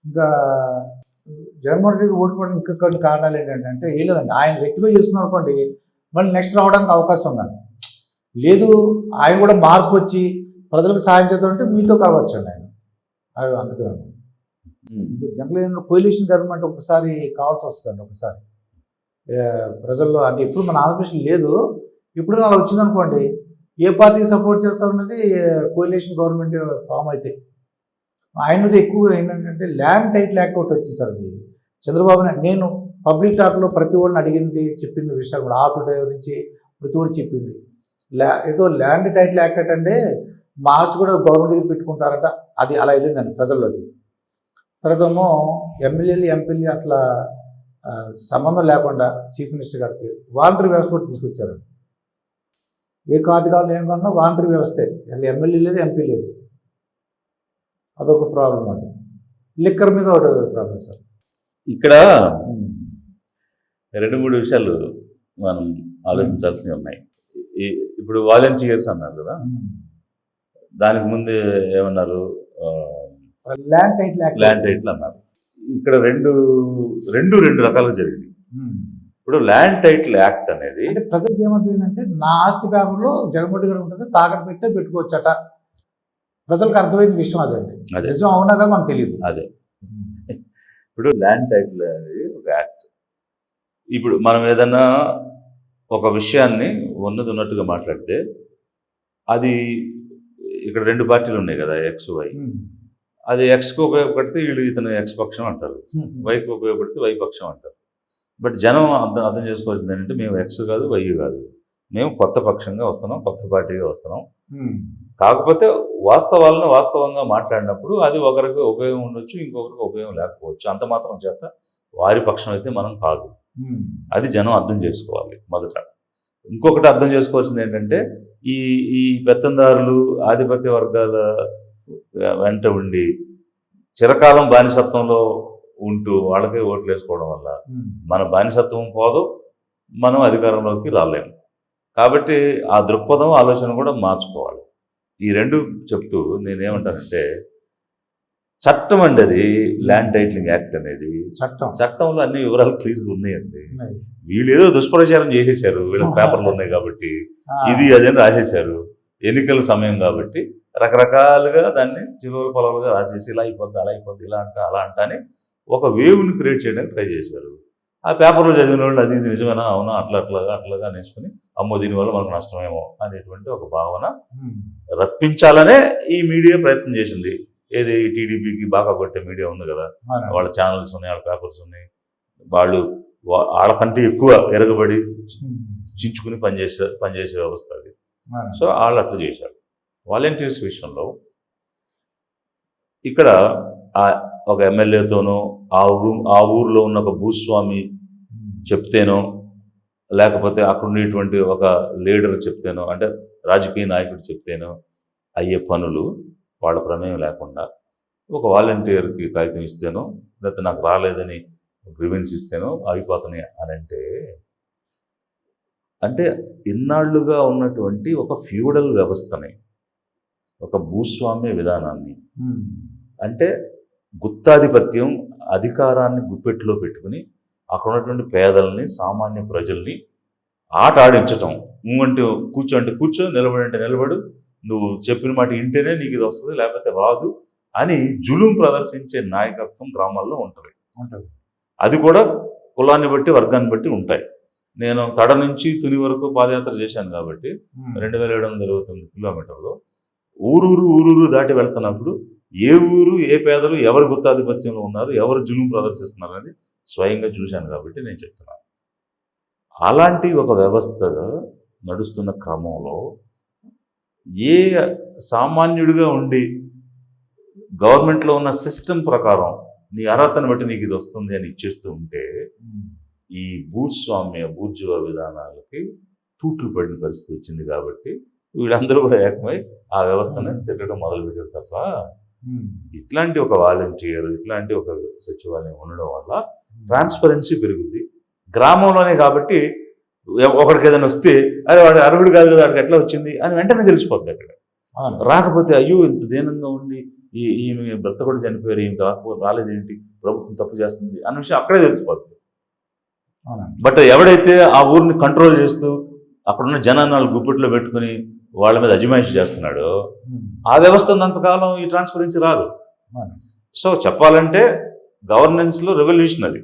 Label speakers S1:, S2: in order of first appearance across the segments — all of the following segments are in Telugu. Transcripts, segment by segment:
S1: ఇంకా జగన్మోహన్ రెడ్డి ఓడిపోవడం ఇంకా కొన్ని కారణాలు ఏంటంటే ఏం లేదండి, ఆయన రెక్టిఫై చేస్తున్నారు అనుకోండి మళ్ళీ నెక్స్ట్ రావడానికి అవకాశం ఉందండి. లేదు ఆయన కూడా మార్పు వచ్చి ప్రజలకు సాయం చేద్దామంటే మీతో కావచ్చు అండి ఆయన. అది అందుకని జనరల్ పొల్యూషన్ గవర్నమెంట్ ఒకసారి కావాల్సి వస్తుందండి. ఒకసారి ప్రజల్లో అంటే ఇప్పుడు మన ఆంధ్రప్రదేశ్ లేదు, ఇప్పుడు అలా వచ్చిందనుకోండి ఏ పార్టీకి సపోర్ట్ చేస్తామన్నది కోalition గవర్నమెంట్ ఫామ్ అయితే. ఆయనది ఎక్కువ ఏంటంటే ల్యాండ్ టైటిల్ యాక్ట్ ఒకటి వచ్చింది సార్. అది చంద్రబాబు నాయుడు నేను పబ్లిక్ టాక్లో ప్రతి ఒళ్ళని అడిగింది చెప్పిన విషయాలు కూడా ఆటో డ్రైవర్ నుంచి ప్రతి ఒక్కటి చెప్పింది. ఏదో ల్యాండ్ టైటిల్ యాక్ట్ అంటే మా ఆస్తి కూడా గవర్నమెంట్ దగ్గర పెట్టుకుంటారట, అది అలా వెళ్ళిందండి ప్రజల్లోకి. తర్వాత ఏమో ఎమ్మెల్యేలు ఎంపీలు అట్లా సంబంధం లేకుండా చీఫ్ మినిస్టర్ గారికి వాలంటరీ వ్యవస్థ కూడా తీసుకొచ్చారండి. ఏ కార్డు కావాలి ఏం కావాలన్నా వాలంటరీ వ్యవస్థే, అసలు ఎమ్మెల్యే లేదు ఎంపీ లేదు. అదొక ప్రాబ్లం అండి. లిక్కర్ మీద ఒకటి ప్రాబ్లం సార్.
S2: ఇక్కడ 2-3 విషయాలు మనం ఆలోచించాల్సినవి ఉన్నాయి. ఇప్పుడు వాలంటీర్స్ అన్నారు కదా, దానికి ముందు ఏమన్నారు,
S1: ల్యాండ్ టైటిల్
S2: అన్నారు. ఇక్కడ రెండు రకాలుగా జరిగింది. ఇప్పుడు ల్యాండ్ టైటిల్ యాక్ట్ అనేది
S1: అంటే ప్రజలకు ఏమవుతుందంటే నా ఆస్తి పేపర్లో జగన్మోహన్ గారు ఉంటుంది తాకట్టు పెట్టే పెట్టుకోవచ్చట. ప్రజలకు అర్థమైంది విషయం అదండి. నిజం అవునాగా మనకు తెలియదు.
S2: అదే ఇప్పుడు ల్యాండ్ టైటిల్ అనేది ఒక యాక్ట్. ఇప్పుడు మనం ఏదన్నా ఒక విషయాన్ని ఉన్నట్టుగా మాట్లాడితే అది ఇక్కడ 2 పార్టీలు ఉన్నాయి కదా, ఎక్స్ వై. అది ఎక్స్కి ఉపయోగపడితే వీళ్ళు ఇతను ఎక్స్ పక్షం అంటారు, వైకి ఉపయోగపడితే వై పక్షం అంటారు. బట్ జనం అర్థం చేసుకోవాల్సింది ఏంటంటే మేము ఎక్స్ కాదు వై కాదు, మేము కొత్త పక్షంగా వస్తున్నాం, కొత్త పార్టీగా వస్తున్నాం. కాకపోతే వాస్తవాలను వాస్తవంగా మాట్లాడినప్పుడు అది ఒకరికి ఉపయోగం ఉండొచ్చు, ఇంకొకరికి ఉపయోగం లేకపోవచ్చు. అంత మాత్రం చేత వారి పక్షం అయితే మనం కాదు. అది జనం అర్థం చేసుకోవాలి మొదట. ఇంకొకటి అర్థం చేసుకోవాల్సింది ఏంటంటే ఈ పెత్తందారులు ఆధిపత్య వర్గాల వెంట ఉండి చిరకాలం బానిసత్వంలో ఉంటూ వాళ్ళకే ఓట్లు వేసుకోవడం వల్ల మన బానిసత్వం పోదు, మనం అధికారంలోకి రాలేము. కాబట్టి ఆ దృక్పథం ఆలోచన కూడా మార్చుకోవాలి. ఈ 2 చెప్తూ నేనేమంటానంటే చట్టం అండి అది. ల్యాండ్ టైటిలింగ్ యాక్ట్ అనేది చట్టంలో అన్ని వివరాలు క్లియర్గా ఉన్నాయండి. వీళ్ళు ఏదో దుష్ప్రచారం చేసేసారు, వీళ్ళ పేపర్లు ఉన్నాయి కాబట్టి ఇది అదని రాసేశారు. ఎన్నికల సమయం కాబట్టి రకరకాలుగా దాన్ని చిలువలు పొలవులుగా రాసేసి ఇలా అయిపోద్ది అలా అయిపోద్ది ఇలా అంట అలా అంట అని ఒక వేవ్ని క్రియేట్ చేయడానికి ట్రై చేశారు. ఆ పేపర్లో చదివిన వాళ్ళు అది నిజమేనా అవునా అట్లాగా నేర్చుకుని అమ్మో దీనివల్ల మనకు నష్టమేమో అనేటువంటి ఒక భావన రప్పించాలనే ఈ మీడియా ప్రయత్నం చేసింది. ఏది టీడీపీకి బాగా కొట్టే మీడియా ఉంది కదా, వాళ్ళ ఛానల్స్ ఉన్నాయి, వాళ్ళ పేపర్స్ ఉన్నాయి, వాళ్ళు వాళ్ళకంటే ఎక్కువ ఎరగబడి చించుకుని పనిచేసే వ్యవస్థ అది. సో వాళ్ళు అట్లా చేశారు. వాలంటీర్స్ విషయంలో ఇక్కడ ఒక ఎమ్మెల్యేతోనో ఆ ఊర్లో ఉన్న ఒక భూస్వామి చెప్తేనో లేకపోతే అక్కడ ఉండేటువంటి ఒక లీడర్ చెప్తేనో అంటే రాజకీయ నాయకుడు చెప్తేనో అయ్యే పనులు వాళ్ళ ప్రమేయం లేకుండా ఒక వాలంటీర్కి కాగితం ఇస్తేనో లేకపోతే నాకు రాలేదని గ్రీవెన్స్ ఇస్తేనో అయిపోతున్నాయి అని అంటే ఇన్నాళ్లుగా ఉన్నటువంటి ఒక ఫ్యూడల్ వ్యవస్థని, ఒక భూస్వామ్య విధానాన్ని, అంటే గుత్తాధిపత్యం అధికారాన్ని గుప్పెట్లో పెట్టుకుని అక్కడ ఉన్నటువంటి పేదల్ని సామాన్య ప్రజల్ని ఆట ఆడించటం. నువ్వంటే కూర్చో, నిలబడంటే నిలబడు, నువ్వు చెప్పిన మాట ఇంటేనే నీకు ఇది వస్తుంది లేకపోతే రాదు అని జులుం ప్రదర్శించే నాయకత్వం గ్రామాల్లో ఉంటుంది. అది కూడా కులాన్ని బట్టి వర్గాన్ని బట్టి ఉంటాయి. నేను తడ నుంచి తుని వరకు పాదయాత్ర చేశాను కాబట్టి 2729 కిలోమీటర్లు ఊరూరు దాటి వెళ్తున్నప్పుడు ఏ ఊరు ఏ పేదలు ఎవరి గుత్తాధిపత్యంలో ఉన్నారు, ఎవరు జులుం ప్రదర్శిస్తున్నారు అనేది స్వయంగా చూశాను కాబట్టి నేను చెప్తున్నాను. అలాంటి ఒక వ్యవస్థగా నడుస్తున్న క్రమంలో ఏ సామాన్యుడిగా ఉండి గవర్నమెంట్లో ఉన్న సిస్టమ్ ప్రకారం నీ అర్హతను బట్టి నీకు ఇది వస్తుంది అని ఇచ్చేస్తూ ఉంటే ఈ బూర్జువా విధానాలకి తూట్లు పడిన పరిస్థితి వచ్చింది. కాబట్టి వీళ్ళందరూ కూడా ఏకమై ఆ వ్యవస్థను తిట్టడం మొదలుపెట్టారు తప్ప ఇట్లాంటి ఒక వాలంటీర్ ఇట్లాంటి ఒక సచివాలయం ఉండడం వల్ల ట్రాన్స్పరెన్సీ పెరుగుద్ది గ్రామంలోనే. కాబట్టి ఒకడికి ఏదైనా వస్తే అరే వాడు అర్హుడు కాదు కదా వాడికి ఎట్లా వచ్చింది అని వెంటనే తెలిసిపోద్ది. అక్కడ
S1: అవును.
S2: రాకపోతే అయ్యో ఇంత దీనంగా ఉండి ఈమె భర్త కూడా చనిపోయారు, ఈమె రాలేదేంటి, ప్రభుత్వం తప్పు చేస్తుంది అన్న విషయం అక్కడే తెలిసిపోతుంది.
S1: అవునండి.
S2: బట్ ఎవడైతే ఆ ఊరిని కంట్రోల్ చేస్తూ అక్కడున్న జనాన్ని వాళ్ళు గుప్పిట్లో పెట్టుకుని వాళ్ళ మీద అజమాయిషి చేస్తున్నాడో ఆ వ్యవస్థ ఉన్నంతకాలం ఈ ట్రాన్స్పరెన్సీ రాదు.
S1: అవును.
S2: సో చెప్పాలంటే గవర్నెన్స్లో రెవల్యూషన్ అది,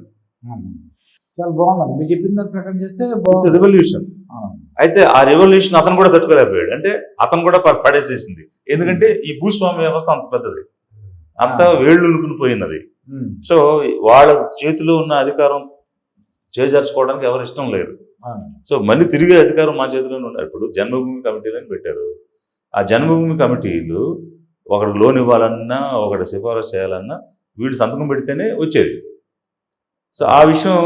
S1: చాలా బాగుందండి. మీరు చెప్పిన దాని ప్రకారం చేస్తే బాగుంది.
S2: రెవల్యూషన్.
S1: అవును.
S2: అయితే ఆ రెవల్యూషన్ అతను కూడా తట్టుకోలేకపోయాడు. అంటే అతను కూడా పడేసేసింది. ఎందుకంటే ఈ భూస్వామ్య వ్యవస్థ అంత పెద్దది, అంత వేళ్ళునుకుని పోయినది. సో వాళ్ళ చేతిలో ఉన్న అధికారం చేజార్చుకోవడానికి ఎవరు ఇష్టం లేదు.
S1: అవును.
S2: సో మళ్ళీ తిరిగే అధికారం మా చేతిలోనే ఉన్నారు. ఇప్పుడు జన్మభూమి కమిటీలని పెట్టారు. ఆ జన్మభూమి కమిటీలు ఒకరికి లోన్ ఇవ్వాలన్నా ఒకటి సిఫారసు చేయాలన్నా వీడు సంతకం పెడితేనే వచ్చేది. సో ఆ విషయం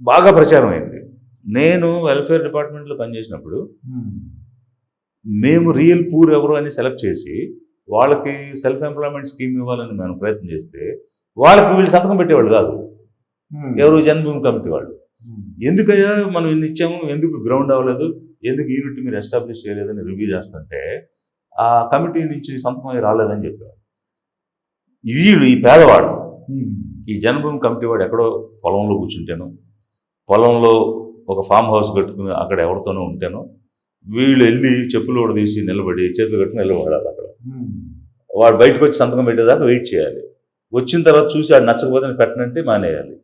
S2: బాగా ప్రచారం అయింది. నేను వెల్ఫేర్ డిపార్ట్మెంట్లో పనిచేసినప్పుడు మేము రియల్ పూర్ ఎవరు అని సెలెక్ట్ చేసి వాళ్ళకి సెల్ఫ్ ఎంప్లాయ్మెంట్ స్కీమ్ ఇవ్వాలని మనం ప్రయత్నం చేస్తే వాళ్ళకి వీళ్ళు సంతకం పెట్టేవాళ్ళు కాదు. ఎవరు? జన్మభూమి కమిటీ వాళ్ళు. ఎందుకయ్యా మనం ఇన్ని ఇచ్చాము, ఎందుకు గ్రౌండ్ అవ్వలేదు, ఎందుకు యూనిట్ మీరు ఎస్టాబ్లిష్ చేయలేదని రివ్యూ చేస్తుంటే ఆ కమిటీ నుంచి సంతకం రాలేదని చెప్పారు. వీళ్ళు ఈ పేదవాడు ఈ జన్మభూమి కమిటీ వాడు ఎక్కడో పొలంలో కూర్చుంటాను, పొలంలో ఒక ఫామ్ హౌస్ కట్టుకుని అక్కడ ఎవరితోనో ఉంటాను, వీళ్ళు వెళ్ళి చెప్పులు కూడా తీసి నిలబడి చేతులు కట్టుకుని నిలబడాలి. అక్కడ వాడు బయటకు వచ్చి సంతకం పెట్టేదాకా వెయిట్ చేయాలి. వచ్చిన తర్వాత చూసి ఆడు నచ్చకపోతే పెట్టనంటే మానేయాలి.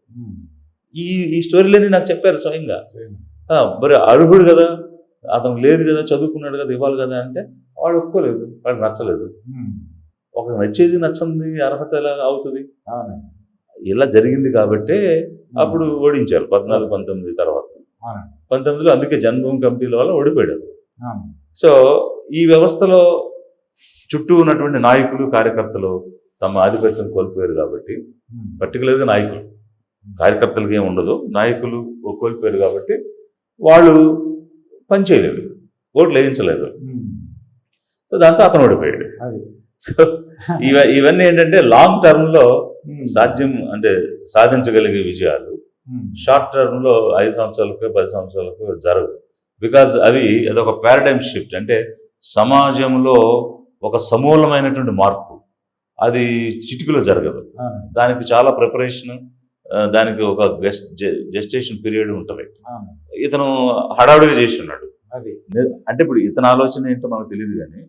S2: ఈ స్టోరీలన్నీ నాకు చెప్పారు స్వయంగా. మరి అర్హుడు కదా, అతను లేదు కదా, చదువుకున్నాడు కదా, ఇవ్వాలి కదా అంటే వాడు ఒప్పుకోలేదు, వాడికి నచ్చలేదు. ఒక నచ్చేది నచ్చంది అర్హత ఎలా అవుతుంది? ఇలా జరిగింది కాబట్టే అప్పుడు ఓడించారు 14-19 తర్వాత. 19లో అందుకే జన్మభూమి కమిటీల వల్ల ఓడిపోయాడు. సో ఈ వ్యవస్థలో చుట్టూ ఉన్నటువంటి నాయకులు కార్యకర్తలు తమ ఆధిపత్యం కోల్పోయారు కాబట్టి, పర్టికులర్గా నాయకులు, కార్యకర్తలకి ఏమి ఉండదు, నాయకులు కోల్పోయారు కాబట్టి వాళ్ళు పనిచేయలేదు, ఓట్లు వేయించలేదు. సో దాంతో అతను ఓడిపోయాడు. సో ఇవన్నీ ఏంటంటే లాంగ్ టర్మ్లో సాధ్యం, అంటే సాధించగలిగే విజయాలు షార్ట్ టర్మ్లో 5 సంవత్సరాలకు 10 సంవత్సరాలకు జరగదు. బికాజ్ అదొక పారాడైమ్ షిఫ్ట్. అంటే సమాజంలో ఒక సమూలమైనటువంటి మార్పు అది చిటికలో జరగదు. దానికి చాలా ప్రిపరేషన్, దానికి ఒక జెస్టేషన్ పీరియడ్ ఉంటుంది. ఇతను హడావుడిగా చేసి ఉన్నాడు. అంటే ఇప్పుడు ఇతని ఆలోచన ఏంటో మనకు తెలియదు కానీ,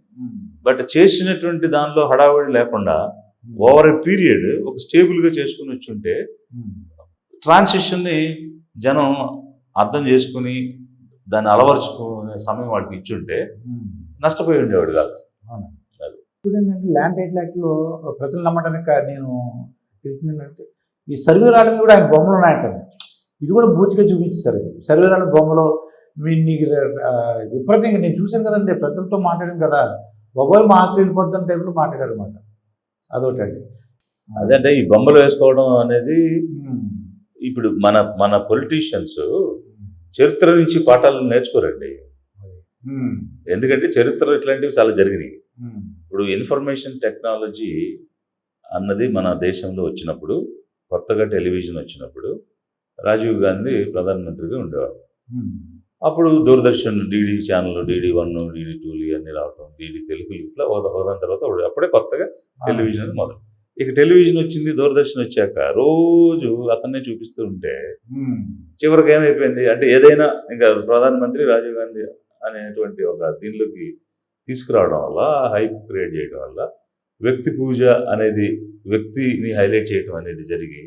S2: బట్ చేసినటువంటి దానిలో హడావుడి లేకుండా ఓవర్ ఏ పీరియడ్ ఒక స్టేబుల్గా చేసుకుని వచ్చి ఉంటే ట్రాన్సిషన్ని జనం అర్థం చేసుకుని దాన్ని అలవరుచుకునే సమయం వాడికి ఇచ్చుంటే నష్టపోయి ఉండేవాడు కాదు.
S1: ఇప్పుడు ఏంటంటే ల్యాండ్ టైటిల్ యాక్ట్లో ప్రజలు నమ్మడానికి నేను తెలిసింది ఏంటంటే ఈ సర్వేరాల మీద కూడా ఆయన బొమ్మలు ఉన్నాయంటండి. ఇది కూడా బూచిగా చూపించారు. సర్వేరాల బొమ్మలో నీకు విపరీతంగా నేను చూశాను కదండి, ప్రజలతో మాట్లాడాను కదా, బాబోయ్ మా ఆస్తి వెళ్ళిపోద్దని టైంలో మాట్లాడారు అన్నమాట. అదొకటండి.
S2: అదంటే ఈ బొమ్మలు వేసుకోవడం అనేది ఇప్పుడు మన పొలిటీషియన్స్ చరిత్ర నుంచి పాఠాలు నేర్చుకోరండి. ఎందుకంటే చరిత్ర ఇట్లాంటివి చాలా జరిగినాయి. ఇప్పుడు ఇన్ఫర్మేషన్ టెక్నాలజీ అన్నది మన దేశంలో వచ్చినప్పుడు, కొత్తగా టెలివిజన్ వచ్చినప్పుడు రాజీవ్ గాంధీ ప్రధానమంత్రిగా ఉండేవారు. అప్పుడు Doordarshan DD channel, DD1, DD2 ఇవన్నీ రావటం, DD తెలుగు ఇట్లా ఒకదాని తర్వాత అప్పుడే కొత్తగా టెలివిజన్ మొదలు. ఇక టెలివిజన్ వచ్చింది, దూరదర్శన్ వచ్చాక రోజు అతన్నే చూపిస్తూ ఉంటే చివరికి ఏమైపోయింది అంటే ఏదైనా ఇంకా ప్రధానమంత్రి రాజీవ్ గాంధీ అనేటువంటి ఒక దీనిలోకి తీసుకురావడం వల్ల, హైప్ క్రియేట్ చేయడం వల్ల వ్యక్తి పూజ అనేది, వ్యక్తిని హైలైట్ చేయడం అనేది జరిగి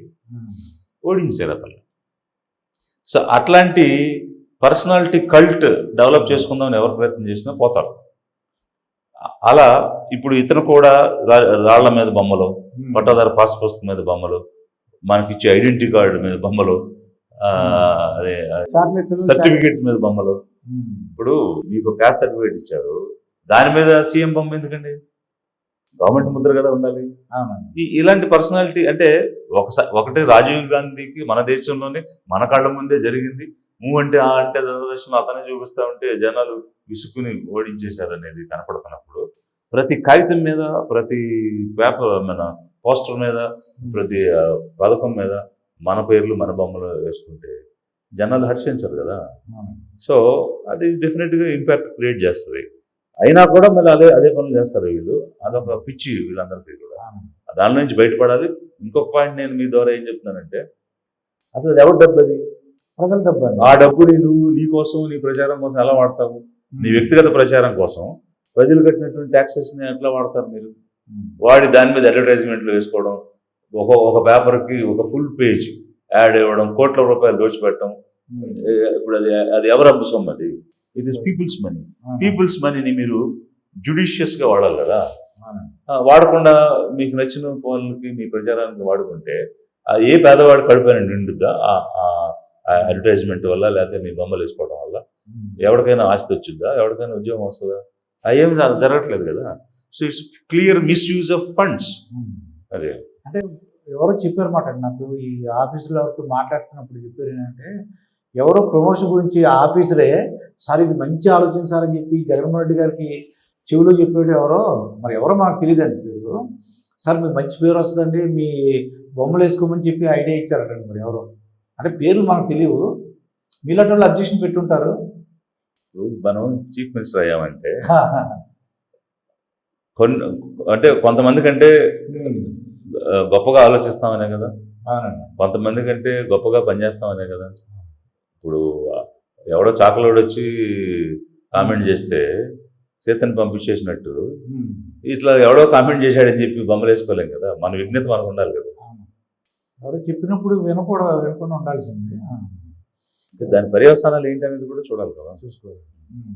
S2: ఓడించారు అతను. సో అట్లాంటి పర్సనాలిటీ కల్ట్ డెవలప్ చేసుకుందామని ఎవరు ప్రయత్నం చేసినా పోతారు. అలా ఇప్పుడు ఇతను కూడా రాళ్ల మీద బొమ్మలు, పట్టాదారు పాస్ పుస్తకం మీద బొమ్మలు, మనకిచ్చే ఐడెంటిటీ కార్డు మీద బొమ్మలు, అదే సర్టిఫికేట్స్ మీద బొమ్మలు. ఇప్పుడు మీకు క్యాస్ట్ సర్టిఫికేట్ ఇచ్చారు, దాని మీద సీఎం బొమ్మ ఎందుకండి? గవర్నమెంట్ ముద్ర కదా ఉండాలి. ఇలాంటి పర్సనాలిటీ అంటే ఒకటి రాజీవ్ గాంధీకి మన దేశంలోనే మన కళ్ళ ముందే జరిగింది. అంటే దూరదర్శనం అతనే చూపిస్తా ఉంటే జనాలు విసుక్కుని ఓడించేశారు అనేది కనపడుతున్నప్పుడు, ప్రతి కాగితం మీద, ప్రతి పేపర్ మన పోస్టర్ మీద, ప్రతి పథకం మీద మన పేర్లు, మన బొమ్మలు వేసుకుంటే జనాలు హర్షించరు కదా. సో అది డెఫినెట్గా ఇంపాక్ట్ క్రియేట్ చేస్తుంది. అయినా కూడా మళ్ళీ అదే పనులు చేస్తారు వీళ్ళు, అదొక పిచ్చి వీళ్ళందరికీ కూడా.
S1: అవును.
S2: దాని నుంచి బయటపడాలి. ఇంకొక పాయింట్ నేను మీ ద్వారా ఏం చెప్తున్నానంటే, అసలు అది ఎవరి డబ్బు అది?
S1: ప్రజల డబ్బు అండి.
S2: ఆ డబ్బుని నువ్వు నీ కోసం, నీ ప్రచారం కోసం ఎలా వాడతావు? నీ వ్యక్తిగత ప్రచారం కోసం ప్రజలు కట్టినటువంటి ట్యాక్సెస్ని ఎట్లా వాడతారు మీరు? వాడి దాని మీద అడ్వర్టైజ్మెంట్లు వేసుకోవడం, ఒక పేపర్కి ఒక ఫుల్ పేజ్ యాడ్ ఇవ్వడం, కోట్ల రూపాయలు దోచిపెట్టడం. ఇప్పుడు అది ఎవరు అబ్బు సొమ్ము? అది it is people's money. People's మనీని మీరు జ్యుడిషియస్గా వాడాలి కదా. వాడకుండా మీకు నచ్చిన పనులకి, మీ ప్రచారానికి వాడుకుంటే ఏ పేదవాడు కడుపున నిండుద్దా ఆ అడ్వర్టైజ్మెంట్ వల్ల, లేకపోతే మీ బొమ్మలు వేసుకోవడం వల్ల? ఎవరికైనా ఆస్తి వచ్చిందా? ఎవరికైనా ఉద్యోగం వస్తుందా? అవేం జరగట్లేదు కదా. So it's clear misuse of funds. అదే
S1: అంటే ఎవరో చెప్పారు మాట నాకు, ఈ ఆఫీసులో ఎవరితో మాట్లాడుతున్నప్పుడు చెప్పారు ఏంటంటే, ఎవరో ప్రమోషన్ గురించి ఆఫీసరే సార్ ఇది మంచి ఆలోచన సార్ అని చెప్పి జగన్మోహన్ రెడ్డి గారికి చెవిలో చెప్పాడు. ఎవరో మనకు తెలియదండి పేరు. సార్ మీకు మంచి పేరు వస్తుందండి, మీ బొమ్మలు వేసుకోమని చెప్పి ఐడియా ఇచ్చారటండి. మరి ఎవరో అంటే పేర్లు మనకు తెలియవు, మీలాంటి వాళ్ళు అబ్జెక్షన్ పెట్టుంటారు.
S2: ఇప్పుడు మనం చీఫ్ మినిస్టర్ అయ్యామంటే కొంతమంది కంటే గొప్పగా ఆలోచిస్తామనే కదా,
S1: అవునండి.
S2: కొంతమంది కంటే గొప్పగా పనిచేస్తామనే కదా. ఇప్పుడు ఎవడో చాకలోడు వచ్చి కామెంట్ చేస్తే చేతను పంపించేసినట్టు ఇట్లా ఎవడో కామెంట్ చేశాడని చెప్పి బొమ్మలు వేసుకోలేం కదా. మన విజ్ఞత మనకు ఉండాలి కదా.
S1: ఎవరో చెప్పినప్పుడు వినకుండా ఉండాల్సింది.
S2: దాని పర్యవసానాలు ఏంటి అనేది కూడా చూడాలి కదా.
S1: చూసుకోవాలి.